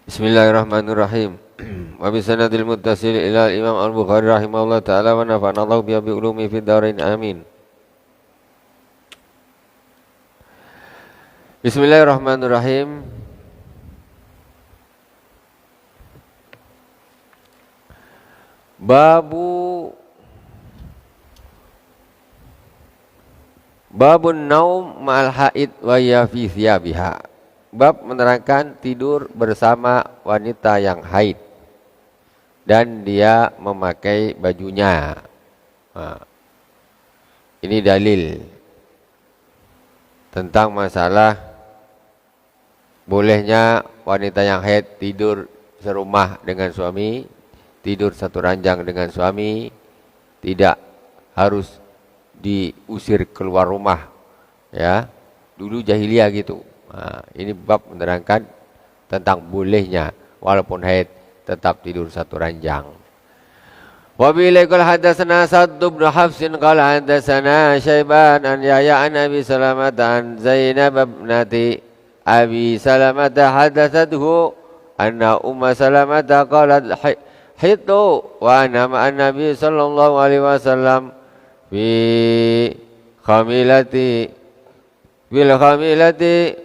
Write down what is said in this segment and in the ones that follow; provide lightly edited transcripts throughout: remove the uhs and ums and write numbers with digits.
Bismillahirrahmanirrahim. Wa bi sanadil muttasil ila Imam Al-Bukhari rahimahullah taala wa nafa'ana Allah bi ulumi fid dharain amin. Bismillahirrahmanirrahim. Babun naum ma'al haid wa ya fi thiyabiha. Bab menerangkan tidur bersama wanita yang haid dan dia memakai bajunya. Ini dalil tentang masalah bolehnya wanita yang haid tidur serumah dengan suami, tidur satu ranjang dengan suami, tidak harus diusir keluar rumah. Ya, dulu jahiliyah gitu. Ini bab menerangkan tentang bolehnya walaupun haid tetap tidur satu ranjang. Wa bilaikul hadatsana Sa'd bin Hafs qala hadatsana Syaiban an Yahya an Abi Salamah an Zainab binti Abi Salamah hadatsathu anna Ummu Salamah qalat hitu wa ana ma'an Nabi sallallahu alaihi wasallam fi khamilati bil khamilati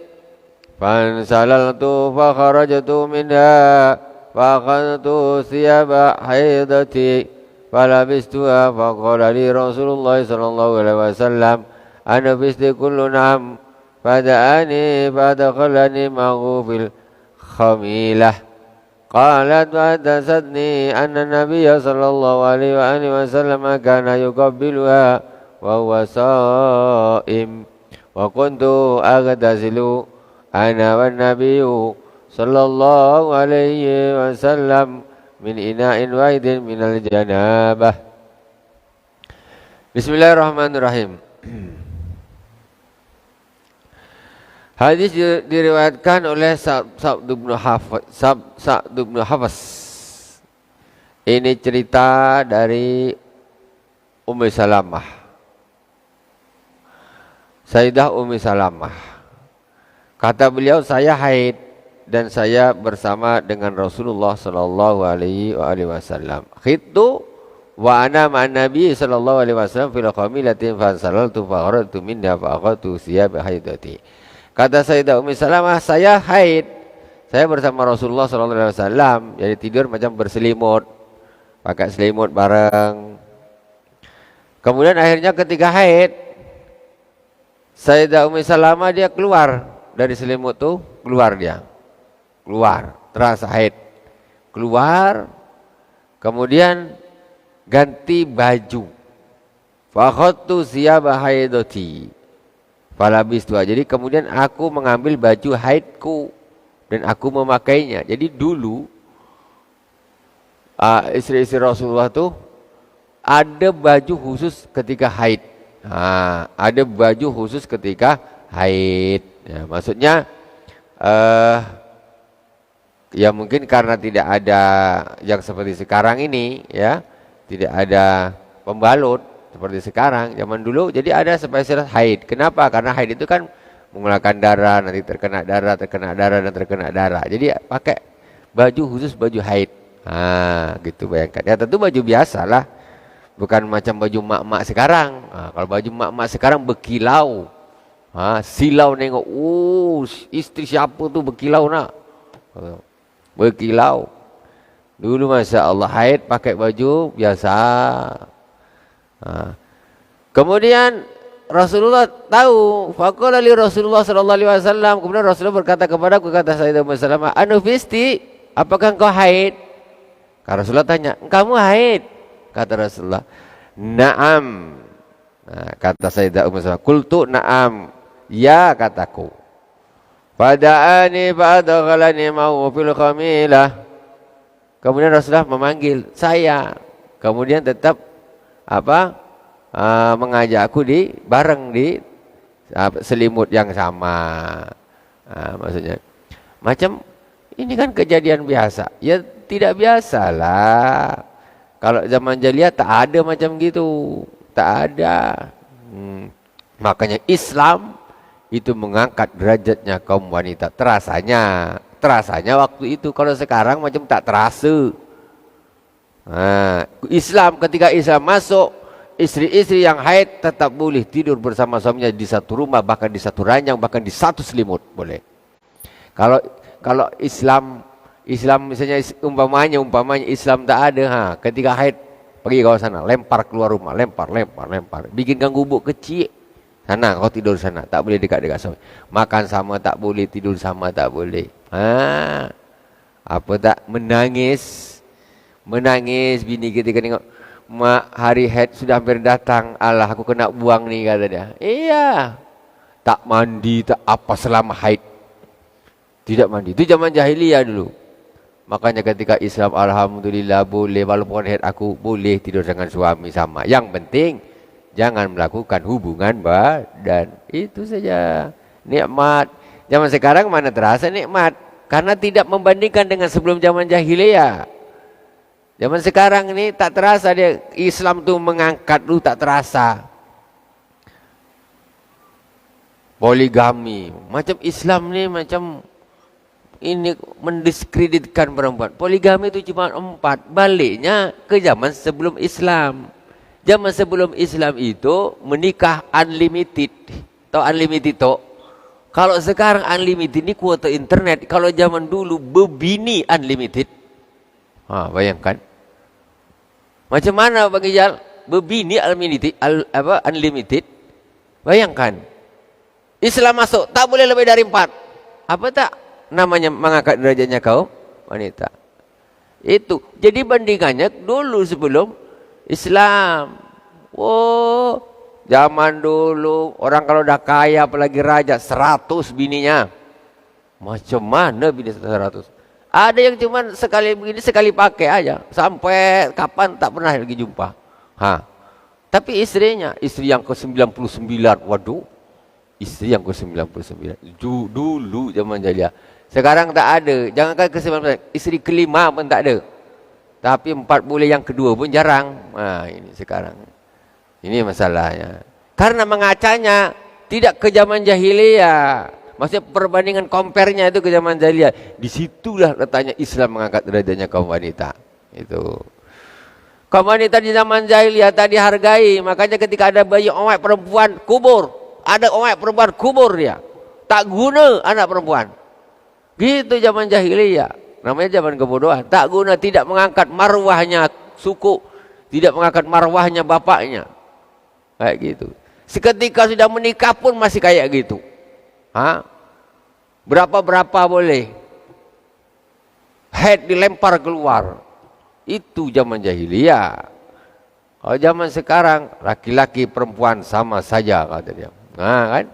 fansalaltu fa kharajtu minha fa akhadtu thiyaba haidati falabistuha fa qala li Rasulullah sallallahu alaihi wasallam ana bisti kullu nam fada'ani fadakhalani ma'hu fil khamilah qalat wa hadatsatni anna nabiyya sallallahu alaihi wa alihi wasallam kana yuqabbiluha wa huwa sha'im wa kuntu aghtasilu ana wan nabiyyu sallallahu alaihi wasallam min ina'in wahidin minal janabah. Bismillahirrahmanirrahim. Hadis diriwayatkan oleh Sa'd bin Hafs. Ini cerita dari Ummu Salamah. Sayyidah Ummu Salamah. Kata beliau, saya haid dan saya bersama dengan Rasulullah sallallahu alaihi wasallam. Khittu wa ana ma'an Nabi sallallahu alaihi wasallam fil khamilatin fa salaltu fa kharajtu minha fa akhadtu thiyab haidati. Kata Sayyidah Ummu Salamah, saya haid. Saya bersama Rasulullah sallallahu alaihi wasallam, jadi tidur macam berselimut. Pakai selimut bareng. Kemudian akhirnya ketika haid, Sayyidah Ummu Salamah dia keluar dari selimut tuh, keluar, terasa haid, keluar, kemudian ganti baju, fakhadtu thiyaba haidati falabistu. Jadi kemudian aku mengambil baju haidku dan aku memakainya. Jadi dulu istri-istri Rasulullah tuh ada baju khusus ketika haid. Ada baju khusus ketika haid. Ya, maksudnya ya mungkin karena tidak ada yang seperti sekarang ini, ya, tidak ada pembalut seperti sekarang. Zaman dulu jadi ada spesial haid. Kenapa? Karena haid itu kan mengeluarkan darah, nanti terkena darah. Jadi pakai baju khusus, baju haid. Gitu bayangkan. Ya tentu baju biasa lah, bukan macam baju mak-mak sekarang. Kalau baju mak-mak sekarang berkilau. Silau nengok, istri siapa tu berkilau nak? Berkilau. Dulu Masya Allah haid pakai baju biasa. Kemudian Rasulullah tahu, faqala li Rasulullah sallallahu alaihi wasallam, kemudian Rasulullah berkata kepadaku, kata Sayyidah Ummu Salamah, "Anufisti, apakah engkau haid?" Kata Rasulullah tanya, "Kamu haid?" Kata Rasulullah, "Na'am." Kata Sayyidah Ummu Salamah, "Qultu na'am." Ya, kataku. Fada'ani fa'adaghalani ma'u fil khamilah. Kemudian Rasulullah memanggil saya. Kemudian tetap mengajak aku bareng di selimut yang sama. Maksudnya macam ini kan kejadian biasa. Ya tidak biasalah. Kalau zaman jahiliyah tak ada macam gitu. Tak ada. Makanya Islam itu mengangkat derajatnya kaum wanita. Terasanya terasanya waktu itu. Kalau sekarang macam tak terasa. Islam, ketika Islam masuk, istri-istri yang haid tetap boleh tidur bersama suaminya di satu rumah, bahkan di satu ranjang, bahkan di satu selimut boleh. Kalau Islam misalnya umpamanya Islam tak ada, ketika haid pergi kau sana, lempar keluar rumah, lempar, bikinkan gubuk kecil. Sana kau tidur sana, tak boleh dekat-dekat suami. Makan sama tak boleh, tidur sama tak boleh. Apa tak menangis bini ketika tengok mak hari haid sudah hampir datang, alah aku kena buang ni, kata dia. Iya, tak mandi tak apa selama haid, tidak mandi. Itu zaman jahiliyah dulu. Makanya ketika Islam, alhamdulillah boleh, walaupun haid aku boleh tidur dengan suami sama. Yang penting jangan melakukan hubungan badan. Itu saja. Nikmat. Zaman sekarang mana terasa nikmat, karena tidak membandingkan dengan sebelum zaman jahiliyah. Zaman sekarang ini tak terasa dia. Islam tu mengangkat dulu, tak terasa. Poligami. Macam Islam ni macam ini mendiskreditkan perempuan. Poligami itu cuma 4. Baliknya ke zaman sebelum Islam. Zaman sebelum Islam itu menikah unlimited. Tahu unlimited tu? Kalau sekarang unlimited ni kuota internet. Kalau zaman dulu berbini unlimited. Bayangkan. Macam mana bagi Jal? Berbini unlimited. Bayangkan. Islam masuk, tak boleh lebih dari 4. Apa tak namanya mengangkat derajatnya kaum wanita? Itu. Jadi bandingannya dulu sebelum Islam. Zaman dulu orang kalau dah kaya, apalagi raja, 100 bininya. Macam mana bini 100? Ada yang cuma sekali begini, sekali pakai aja. Sampai kapan tak pernah lagi jumpa. Tapi istrinya, istri yang ke-99. Waduh. Istri yang ke-99. Dulu zaman jahiliyah. Sekarang tak ada. Jangankan ke-99, istri ke-5 pun tak ada. Tapi 4 boleh, yang kedua pun jarang. Ini sekarang. Ini masalahnya. Karena mengacanya tidak ke zaman jahiliyah. Maksudnya perbandingan compare-nya itu ke zaman jahiliyah. Disitulah letaknya Islam mengangkat derajatnya kaum wanita. Itu. Kaum wanita di zaman jahiliyah tak dihargai. Makanya ketika ada bayi owek perempuan, kubur. Ada owek perempuan, kubur dia. Tak guna anak perempuan. Gitu zaman jahiliyah. Namanya zaman kebodohan. Tak guna, tidak mengangkat marwahnya suku. Tidak mengangkat marwahnya bapaknya. Kayak gitu. Seketika sudah menikah pun masih kayak gitu. Berapa boleh. Head dilempar keluar. Itu zaman jahiliyah. Kalau zaman sekarang, laki-laki perempuan sama saja, kata dia. Kan?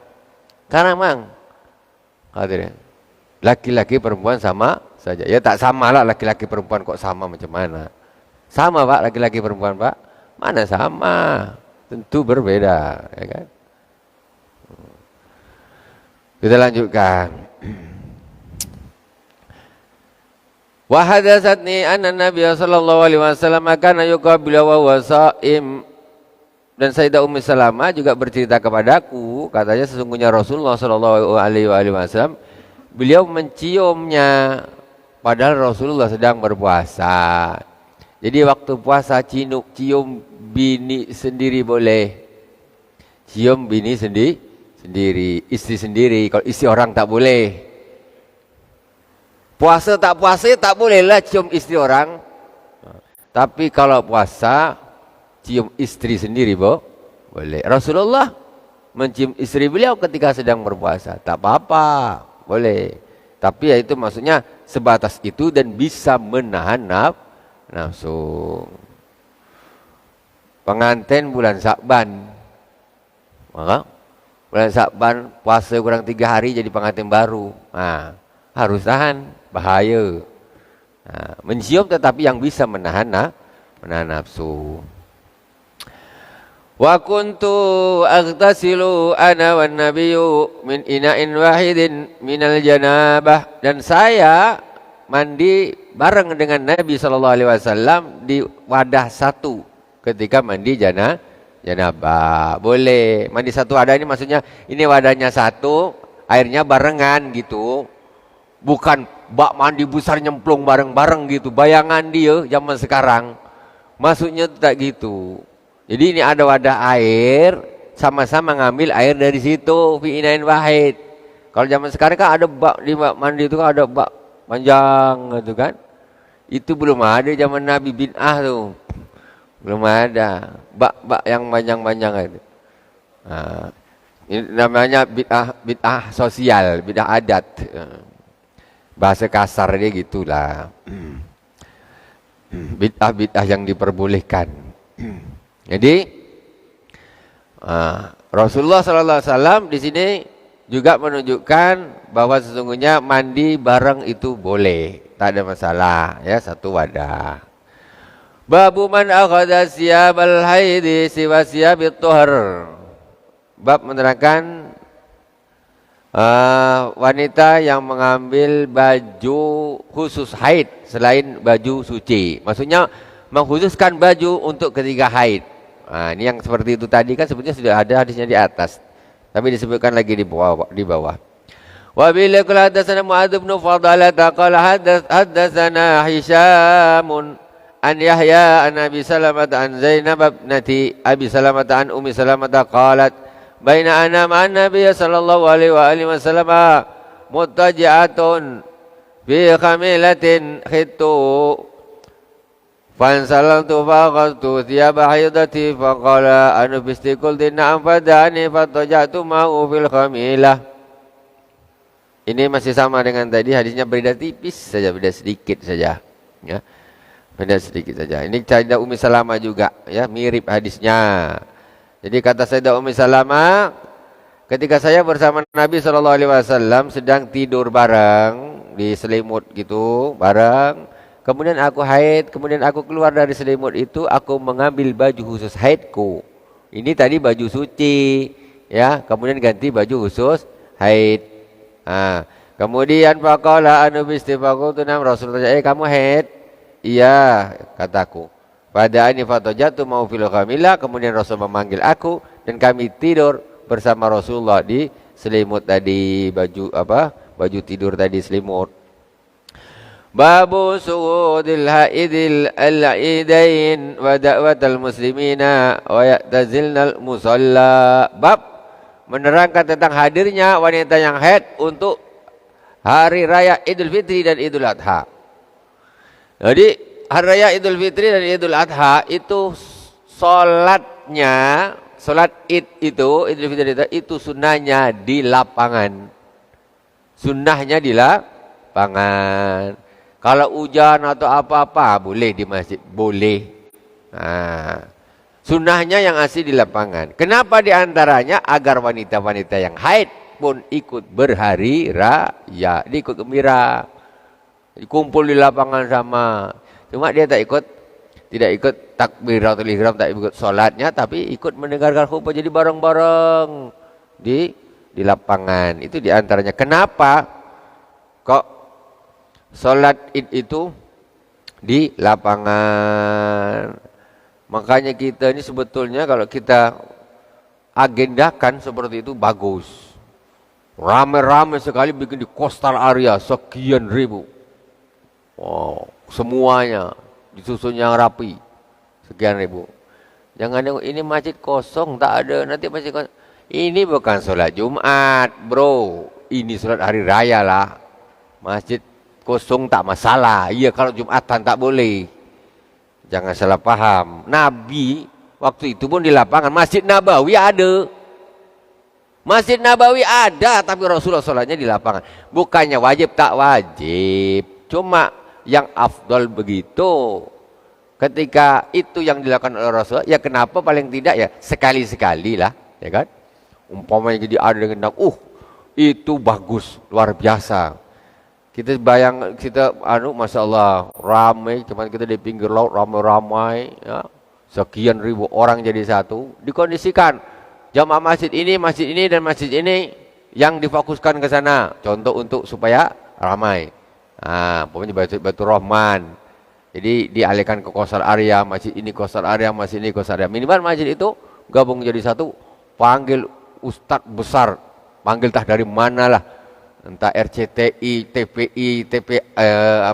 Karena memang, kata dia, laki-laki perempuan sama saja. Ya tak sama lah, laki-laki perempuan kok sama macam mana? Sama Pak, laki-laki perempuan Pak. Mana sama? Tentu berbeda, ya kan? Kita lanjutkan. Wa hadatsatni anna Nabiy sallallahu alaihi wasallam kana yuqabilu wa huwa shaim. Dan Sayyidah Ummu Salamah juga bercerita kepadaku, katanya sesungguhnya Rasulullah sallallahu alaihi wasallam beliau menciumnya padahal Rasulullah sedang berpuasa. Jadi waktu puasa cium bini sendiri boleh. Cium bini sendiri, istri sendiri. Kalau istri orang tak boleh. Puasa tak bolehlah cium istri orang. Tapi kalau puasa cium istri sendiri boleh. Rasulullah mencium istri beliau ketika sedang berpuasa. Tak apa-apa, boleh. Tapi ya itu maksudnya sebatas itu dan bisa menahan nafsu. Pengantin bulan Syakban. Bulan Syakban puasa kurang 3 hari jadi pengantin baru. Harus tahan, bahaya. Mencium tetapi yang bisa menahan nafsu. Wa kuntu aghtasilu ana wan nabiyyu min ina'in wahidin minal janabah. Dan saya mandi bareng dengan Nabi sallallahu alaihi wasallam di wadah satu ketika mandi janabah. Boleh mandi satu wadah, ini maksudnya ini wadahnya satu, airnya barengan gitu. Bukan bak mandi besar nyemplung bareng-bareng gitu. Bayangan dia zaman sekarang. Maksudnya tak gitu. Jadi ini ada wadah air, sama-sama ngambil air dari situ, fi inain wahid. Kalau zaman sekarang kan ada bak di bak mandi itu kan ada bak panjang gitu kan. Itu belum ada zaman Nabi, bid'ah tuh. Belum ada. Bak-bak yang panjang-panjang itu. Nah, ini namanya bid'ah sosial, bid'ah adat. Bahasa kasar dia gitulah. Bid'ah yang diperbolehkan. Jadi Rasulullah sallallahu alaihi wasallam di sini juga menunjukkan bahwa sesungguhnya mandi bareng itu boleh, tak ada masalah ya, satu wadah. Babu man akhadha siyabal haidi siwa siyabit tuhar. Bab menerangkan wanita yang mengambil baju khusus haid selain baju suci. Maksudnya mengkhususkan baju untuk ketika haid. Nah, ini yang seperti itu tadi kan sebetulnya sudah ada hadisnya di atas. Tapi disebutkan lagi di bawah. Wa bila qala hadatsana Mu'adz bin Fadalah qala hadatsana Hisyamun an Yahya an Abi Salamah an Zainab binti Abi Salamah an Ummi Salamah qalat baina ana ma'an Nabiy sallallahu alaihi wa alihi wasallam muttaji'atun fi khamilatin khitu fansalaltu faqadtu thiyaba haidati faqala anu bistiqul dinna anfadani fatajatu ma'u fil khamilah. Ini masih sama dengan tadi, hadisnya beda tipis saja, beda sedikit saja ya. Beda sedikit saja. Ini Sayyidah Ummi Salamah juga ya, mirip hadisnya. Jadi kata Sayyidah Ummi Salamah, ketika saya bersama Nabi SAW sedang tidur bareng di selimut gitu, bareng. Kemudian aku haid, kemudian aku keluar dari selimut itu, aku mengambil baju khusus haidku. Ini tadi baju suci, ya. Kemudian ganti baju khusus haid. Kemudian faqala anu bistifaqutu nam Rasulullah, kamu haid? Iya, kataku. Pada ani fatajatu mau fil khamilah, kemudian Rasul memanggil aku dan kami tidur bersama Rasulullah di selimut tadi, baju tidur tadi, selimut. Babu su'udil haidil al-idain wa da'watal muslimina wa ya'tazilnal musalla. Bab menerangkan tentang hadirnya wanita yang haid untuk hari raya Idul Fitri dan Idul Adha. Jadi hari raya Idul Fitri dan Idul Adha itu salat Id itu, Idul Fitri itu sunnahnya di lapangan. Sunnahnya di lapangan. Kalau hujan atau apa-apa boleh di masjid, boleh. Sunnahnya yang asli di lapangan. Kenapa diantaranya? Agar wanita-wanita yang haid pun ikut berhari raya, ikut gembira, kumpul di lapangan sama. Cuma dia tidak ikut takbiratul ihram, tak ikut sholatnya, tapi ikut mendengarkan khutbah, jadi bareng-bareng di lapangan. Itu diantaranya. Kenapa kok sholat id itu di lapangan? Makanya kita ini sebetulnya kalau kita agendakan seperti itu bagus. Rame-rame sekali bikin di coastal area sekian ribu. Wow, semuanya disusun yang rapi. Sekian ribu. Jangan ini masjid kosong, tak ada, nanti masjid kosong. Ini bukan sholat Jumat, bro. Ini sholat hari raya lah. Masjid kosong tak masalah. Iya, kalau Jumatan tak boleh. Jangan salah paham. Nabi waktu itu pun di lapangan. Masjid Nabawi ada. Masjid Nabawi ada, tapi Rasulullah sholatnya di lapangan. Bukannya wajib, tak wajib. Cuma yang afdal begitu. Ketika itu yang dilakukan oleh Rasulullah, ya kenapa paling tidak ya sekali-sekali lah, ya kan? Umpamanya jadi ada dengan itu bagus, luar biasa. Kita Masya Allah, ramai, cuman kita di pinggir laut ramai-ramai, ya. Sekian ribu orang jadi satu, dikondisikan jamaah masjid ini dan masjid ini yang difokuskan ke sana, contoh untuk supaya ramai. Pokoknya Baitur Rahman, jadi dialihkan ke coastal area, masjid ini coastal area, masjid ini coastal area. Minimal masjid itu gabung jadi satu, panggil ustadz besar, panggil tah dari mana lah, entah RCTI, TPI,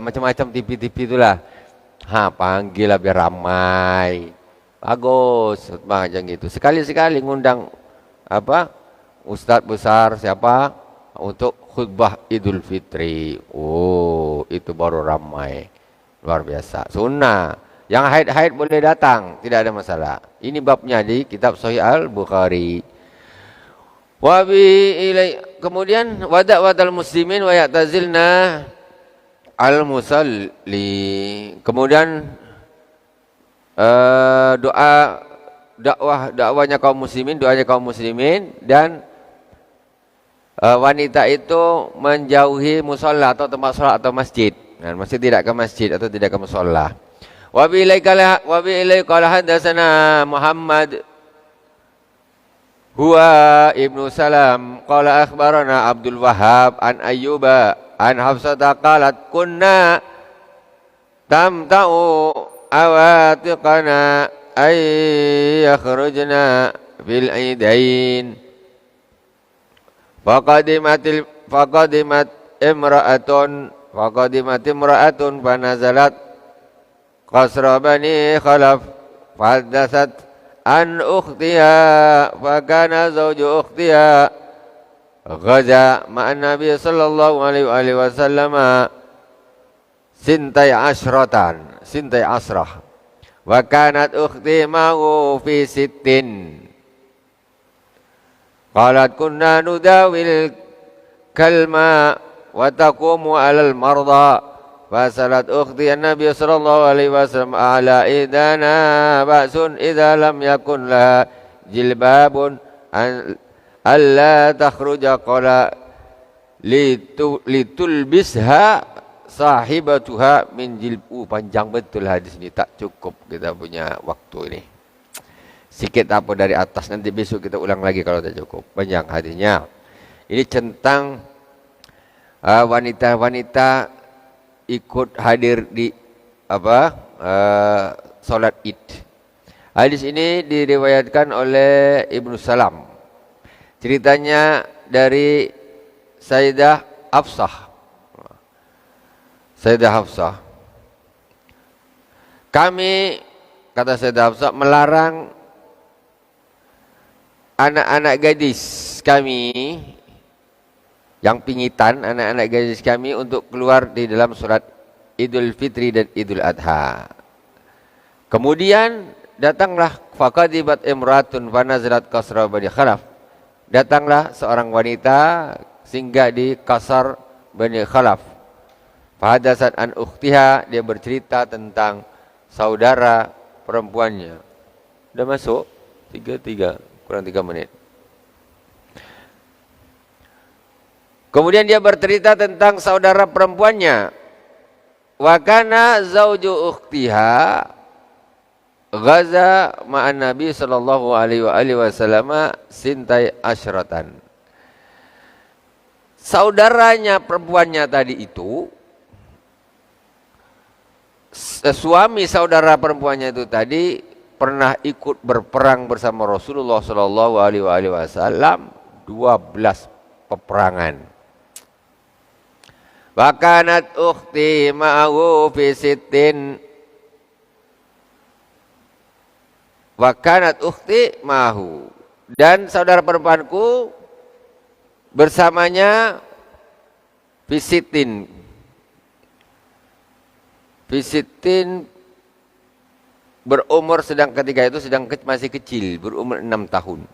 macam-macam TV-TV itulah. Panggil lah biar ramai. Bagus, macam gitu. Sekali-sekali ngundang ustadz besar siapa untuk khutbah Idul Fitri. Oh, itu baru ramai. Luar biasa. Sunnah. Yang haid-haid boleh datang, tidak ada masalah. Ini babnya di kitab Sahih Al-Bukhari. Kemudian wadal muslimin wa ya'tazilna al-musalli. Kemudian dakwahnya kaum muslimin, doanya kaum muslimin, dan wanita itu menjauhi musola atau tempat sholat atau masjid. Nah, masih tidak ke masjid atau tidak ke musola. Wa bi ilai qala hadatsana Muhammad huwa ibnu Salam qala akhbarana Abdul Wahhab an Ayyuba an Hafsata qalat kunna tamta'u awatiqana ay yakhrujna fil aidain faqadimat imra'atun fanazalat qasra bani khalaf fahaddatsat an ukhtiha fakana zawju ukhtiha ghaza ma'an nabi sallallahu alaihi wasallam sintai asrah wa kanat ukhti ma'u fi sittin qalat kunna nudawil kalma wa taqumu 'alal marda fasalat ukhti an-nabiy sallallahu alaihi wasallam ala idana ba'sun idza lam yakun la jilbabun alla takhruja qala litulbisha sahibatuha min jilbu. Panjang betul hadis ini, tak cukup kita punya waktu ini. Sikit apa dari atas, nanti besok kita ulang lagi kalau tak cukup. Panjang hadisnya. Ini tentang wanita-wanita ikut hadir di salat Id. Hadis ini diriwayatkan oleh Ibnu Salam. Ceritanya dari Sayyidah Hafsah. Kami, kata Sayyidah Hafsah, melarang anak-anak gadis kami yang pingitan, anak-anak gadis kami untuk keluar di dalam surat Idul Fitri dan Idul Adha. Kemudian datanglah faqadibat imratun fanazalat qasra bani khalaf. Datanglah seorang wanita singgah di Qasar Bani Khalaf. Fahadatsat an ukhtiha, dia bercerita tentang saudara perempuannya. Sudah masuk 3 kurang 3 menit. Kemudian dia bercerita tentang saudara perempuannya. Wa kana zauju ukhtiha ghaza ma'an Nabi sallallahu alaihi wasallam sintai asyratan. Saudaranya perempuannya tadi itu, suami saudara perempuannya itu tadi pernah ikut berperang bersama Rasulullah sallallahu alaihi wasallam 12 peperangan. Wa kanat ukhti ma'ahu fi sittin. Wa kanat ukhti ma'ahu. Dan saudara perempuanku bersamanya fi sittin. Fi sittin berumur ketika itu masih kecil, berumur 6 tahun.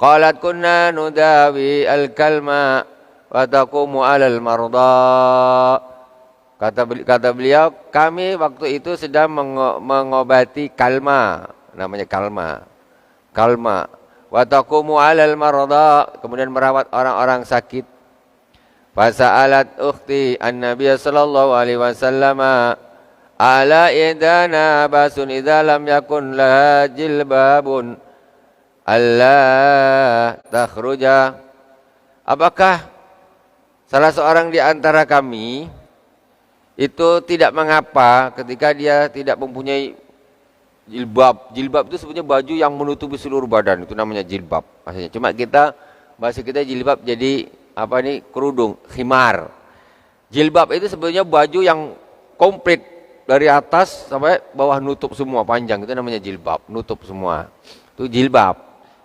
Qalat kunna nudawi al-kalma wa taqumu 'alal marda. Kata beliau, kami waktu itu sedang mengobati kalma, namanya kalma. Wa taqumu 'alal marda, kemudian merawat orang-orang sakit. Fasa'alat ukhti an-nabiy sallallahu alaihi wasallam ala idana basun idza lam yakun laha jilbabun alla takhruja. Apakah salah seorang di antara kami itu tidak mengapa ketika dia tidak mempunyai jilbab. Jilbab itu sebenarnya baju yang menutupi seluruh badan, itu namanya jilbab. Maksudnya cuma bahasa kita jilbab jadi apa ini kerudung, khimar. Jilbab itu sebetulnya baju yang komplit dari atas sampai bawah nutup semua panjang, itu namanya jilbab, nutup semua. Itu jilbab.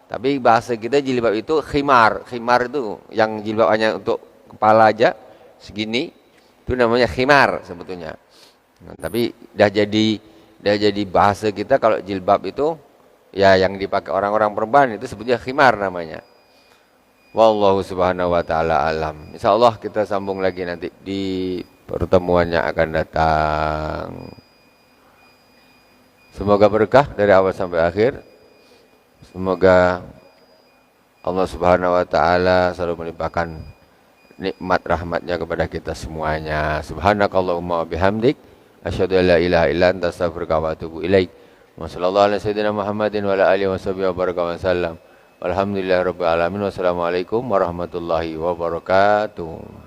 Tapi bahasa kita jilbab itu khimar. Khimar itu yang jilbab hanya untuk kepala aja segini, itu namanya khimar sebetulnya. Nah, tapi dah jadi bahasa kita kalau jilbab itu ya yang dipakai orang-orang perempuan itu sebetulnya khimar namanya. Wallahu subhanahu wa ta'ala alam. Insyaallah kita sambung lagi nanti di pertemuan yang akan datang. Semoga berkah dari awal sampai akhir. Semoga Allah subhanahu wa ta'ala selalu melimpahkan nikmat rahmatnya kepada kita semuanya. Subhanakallahumma bihamdik asyhadu an la ilaha illa anta astaghfiruka wa atubu ilaik. Wa sallallahu ala sayyidina Muhammadin wa ala alihi washabihi wa baraka wa sallam. Walhamdulillahirabbil alamin. Wassalamualaikum warahmatullahi wabarakatuh.